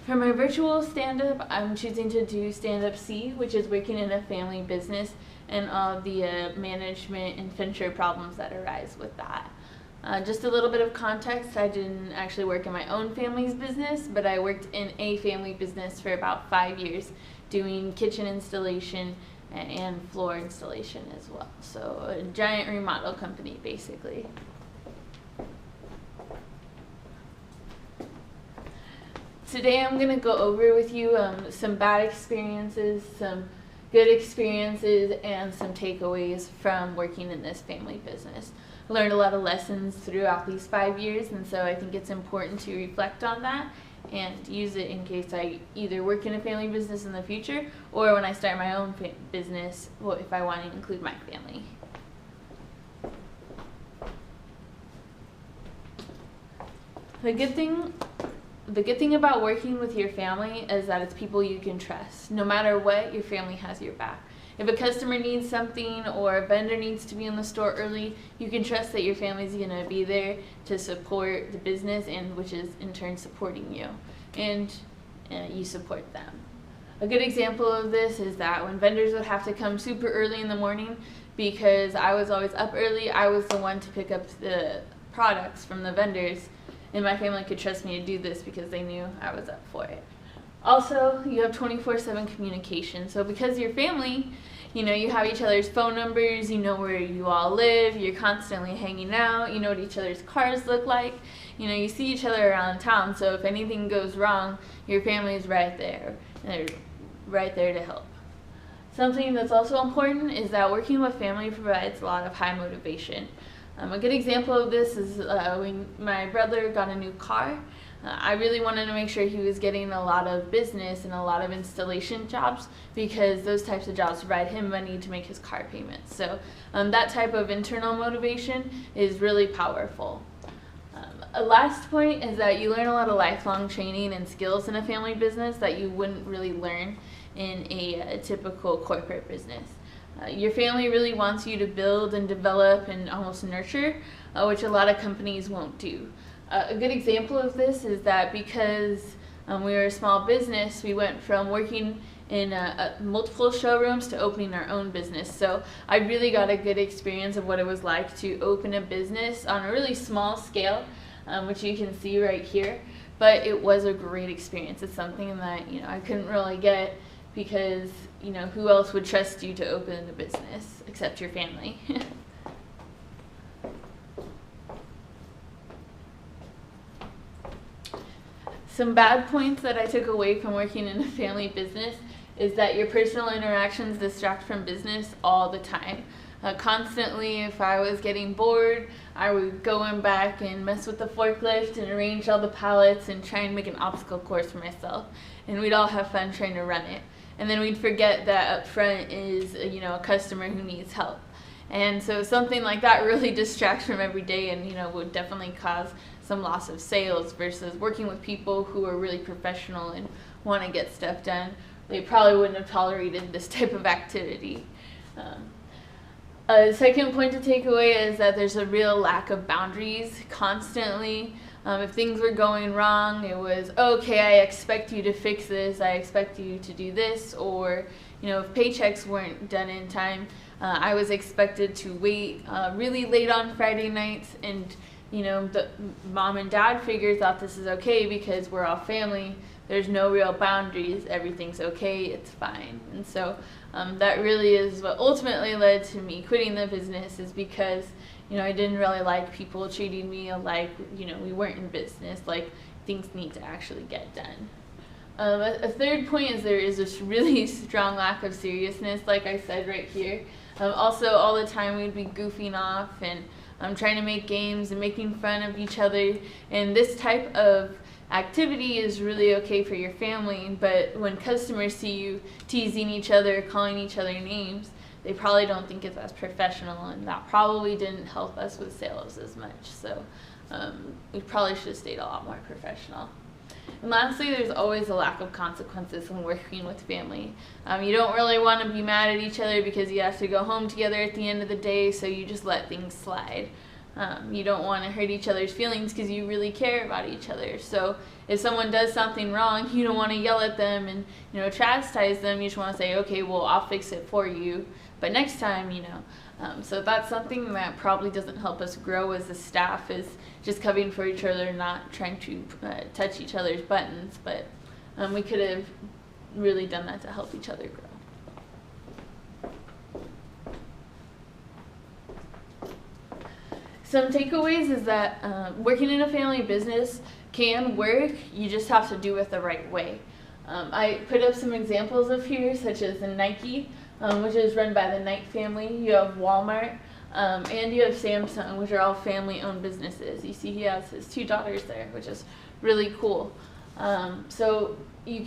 For my virtual stand-up, I'm choosing to do Stand-up C, which is working in a family business and all the management and venture problems that arise with that. Just a little bit of context, I didn't actually work in my own family's business, but I worked in a family business for about 5 years doing kitchen installation and floor installation as well. So a giant remodel company basically. Today I'm going to go over with you some bad experiences, some good experiences, and some takeaways from working in this family business. I learned a lot of lessons throughout these 5 years, and so I think it's important to reflect on that and use it in case I either work in a family business in the future or when I start my own business, if I want to include my family. The good thing about working with your family is that it's people you can trust. No matter what, your family has your back. If a customer needs something or a vendor needs to be in the store early, you can trust that your family's going to be there to support the business, and which is in turn supporting you, and you support them. A good example of this is that when vendors would have to come super early in the morning, because I was always up early, I was the one to pick up the products from the vendors, and my family could trust me to do this because they knew I was up for it. Also, you have 24/7 communication. So because you're family, you have each other's phone numbers, you know where you all live, you're constantly hanging out, you know what each other's cars look like, you see each other around town, so if anything goes wrong, your family is right there. They're right there to help. Something that's also important is that working with family provides a lot of high motivation. A good example of this is when my brother got a new car. I really wanted to make sure he was getting a lot of business and a lot of installation jobs, because those types of jobs provide him money to make his car payments. So that type of internal motivation is really powerful. A last point is that you learn a lot of lifelong training and skills in a family business that you wouldn't really learn in a typical corporate business. Your family really wants you to build and develop and almost nurture, which a lot of companies won't do. A good example of this is that because we were a small business, we went from working in multiple showrooms to opening our own business. So I really got a good experience of what it was like to open a business on a really small scale, which you can see right here. But it was a great experience. It's something that I couldn't really get, because who else would trust you to open a business except your family? Some bad points that I took away from working in a family business is that your personal interactions distract from business all the time. Constantly, if I was getting bored, I would go in back and mess with the forklift and arrange all the pallets and try and make an obstacle course for myself. And we'd all have fun trying to run it. And then we'd forget that up front is a customer who needs help. And so something like that really distracts from every day, and would definitely cause some loss of sales, versus working with people who are really professional and want to get stuff done. They probably wouldn't have tolerated this type of activity. A second point to take away is that there's a real lack of boundaries constantly. If things were going wrong, it was, okay, I expect you to fix this, I expect you to do this, or if paychecks weren't done in time, I was expected to wait really late on Friday nights, and the mom and dad thought this is okay because we're all family. There's no real boundaries. Everything's okay. It's fine. And so that really is what ultimately led to me quitting the business, is because I didn't really like people treating me like we weren't in business, like things need to actually get done. A third point is there is this really strong lack of seriousness, like I said right here. Also, all the time we'd be goofing off and trying to make games and making fun of each other, and this type of activity is really okay for your family, but when customers see you teasing each other, calling each other names, they probably don't think it's as professional, and that probably didn't help us with sales as much. So we probably should have stayed a lot more professional. And lastly, there's always a lack of consequences when working with family. You don't really want to be mad at each other because you have to go home together at the end of the day, so you just let things slide. You don't want to hurt each other's feelings because you really care about each other. So if someone does something wrong, you don't want to yell at them and, you know, chastise them. You just want to say, okay, well, I'll fix it for you, but next time, you know. So that's something that probably doesn't help us grow as a staff, is just covering for each other, not trying to touch each other's buttons. But we could have really done that to help each other grow. Some takeaways is that working in a family business can work, you just have to do it the right way. I put up some examples of here, such as the Nike, which is run by the Knight family. You have Walmart, and you have Samsung, which are all family-owned businesses. You see he has his 2 daughters there, which is really cool. So you